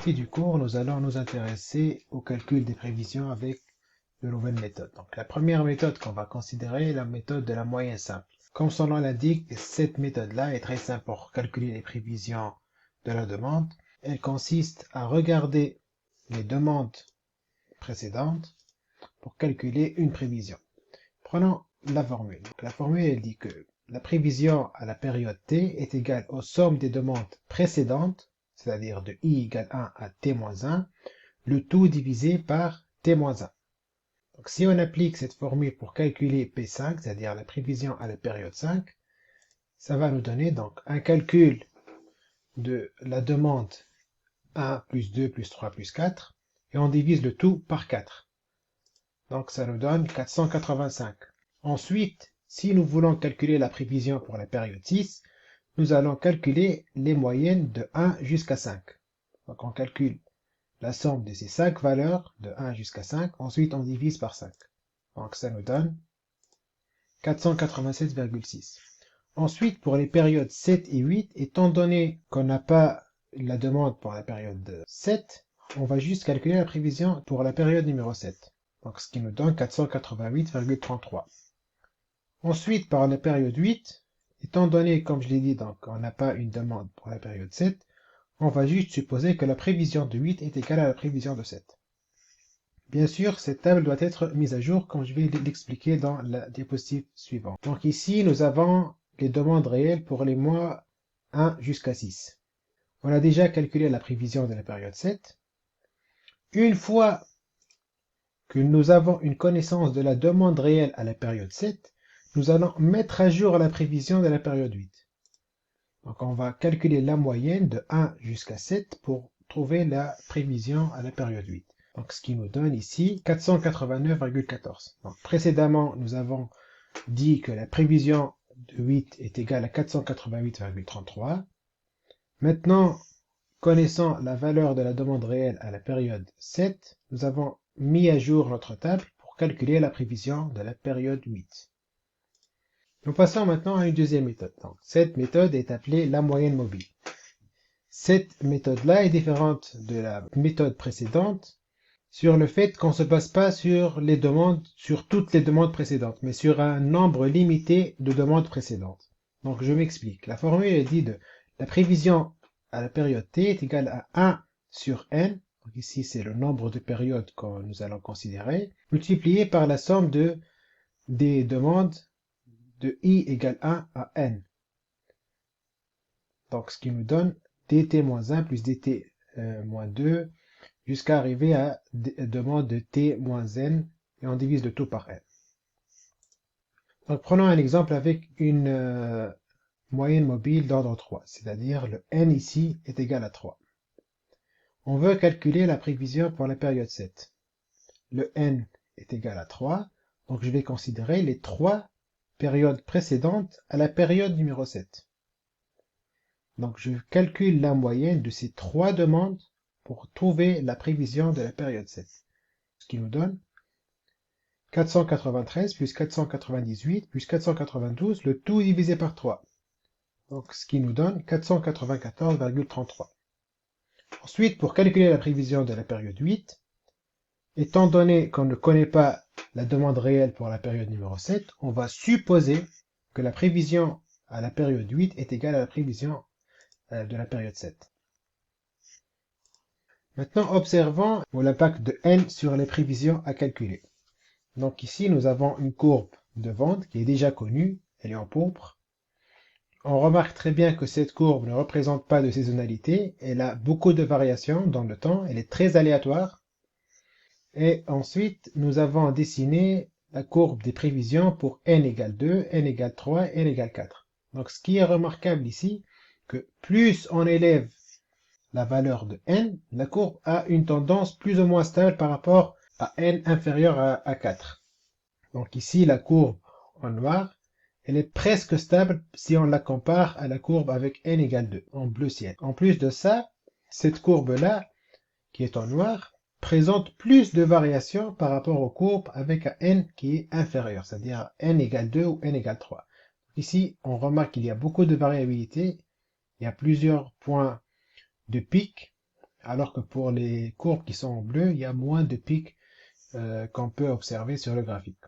partie du cours, nous allons nous intéresser au calcul des prévisions avec de nouvelles méthodes. Donc, la première méthode qu'on va considérer est la méthode de la moyenne simple. Comme son nom l'indique, cette méthode-là est très simple pour calculer les prévisions de la demande. Elle consiste à regarder les demandes précédentes pour calculer une prévision. Prenons la formule. Donc, la formule elle dit que la prévision à la période t est égale aux sommes des demandes précédentes, c'est-à-dire de i égale 1 à t-1, le tout divisé par t-1. Donc si on applique cette formule pour calculer P5, c'est-à-dire la prévision à la période 5, ça va nous donner donc un calcul de la demande 1 plus 2 plus 3 plus 4, et on divise le tout par 4. Donc ça nous donne 485. Ensuite, si nous voulons calculer la prévision pour la période 6, nous allons calculer les moyennes de 1 jusqu'à 5. Donc on calcule la somme de ces 5 valeurs, de 1 jusqu'à 5, ensuite on divise par 5. Donc ça nous donne 487,6. Ensuite, pour les périodes 7 et 8, étant donné qu'on n'a pas la demande pour la période 7, on va juste calculer la prévision pour la période numéro 7. Donc ce qui nous donne 488,33. Ensuite, par la période 8, étant donné, comme je l'ai dit, donc on n'a pas une demande pour la période 7, on va juste supposer que la prévision de 8 est égale à la prévision de 7. Bien sûr, cette table doit être mise à jour, comme je vais l'expliquer dans la diapositive suivante. Donc ici, nous avons les demandes réelles pour les mois 1 jusqu'à 6. On a déjà calculé la prévision de la période 7. Une fois que nous avons une connaissance de la demande réelle à la période 7, nous allons mettre à jour la prévision de la période 8. Donc on va calculer la moyenne de 1 jusqu'à 7 pour trouver la prévision à la période 8. Donc ce qui nous donne ici 489,14. Donc précédemment, nous avons dit que la prévision de 8 est égale à 488,33. Maintenant, connaissant la valeur de la demande réelle à la période 7, nous avons mis à jour notre table pour calculer la prévision de la période 8. Nous passons maintenant à une deuxième méthode. Donc, cette méthode est appelée la moyenne mobile. Cette méthode-là est différente de la méthode précédente sur le fait qu'on ne se base pas sur les demandes, sur toutes les demandes précédentes, mais sur un nombre limité de demandes précédentes. Donc je m'explique. La formule est dit de la prévision à la période t est égale à 1 sur n, donc ici c'est le nombre de périodes que nous allons considérer, multiplié par la somme des demandes de i égale 1 à n. Donc ce qui nous donne dt-1 plus dt-2 jusqu'à arriver à demande de t-n et on divise le tout par n. Donc prenons un exemple avec une moyenne mobile d'ordre 3, c'est-à-dire le n ici est égal à 3. On veut calculer la prévision pour la période 7. Le n est égal à 3, donc je vais considérer les 3 périodes précédentes à la période numéro 7. Donc je calcule la moyenne de ces 3 demandes pour trouver la prévision de la période 7. Ce qui nous donne 493 plus 498 plus 492, le tout divisé par 3. Donc ce qui nous donne 494,33. Ensuite, pour calculer la prévision de la période 8, étant donné qu'on ne connaît pas la demande réelle pour la période numéro 7, on va supposer que la prévision à la période 8 est égale à la prévision de la période 7. Maintenant, observons l'impact de n sur les prévisions à calculer. Donc ici, nous avons une courbe de vente qui est déjà connue, elle est en pourpre. On remarque très bien que cette courbe ne représente pas de saisonnalité, elle a beaucoup de variations dans le temps, elle est très aléatoire. Et ensuite, nous avons dessiné la courbe des prévisions pour n égale 2, n égale 3, n égale 4. Donc ce qui est remarquable ici, que plus on élève la valeur de n, la courbe a une tendance plus ou moins stable par rapport à n inférieur à 4. Donc ici, la courbe en noir, elle est presque stable si on la compare à la courbe avec n égale 2, en bleu ciel. En plus de ça, cette courbe-là, qui est en noir, présente plus de variations par rapport aux courbes avec un n qui est inférieur, c'est-à-dire n égale 2 ou n égale 3. Ici, on remarque qu'il y a beaucoup de variabilité, il y a plusieurs points de pic alors que pour les courbes qui sont en bleu, il y a moins de pics qu'on peut observer sur le graphique.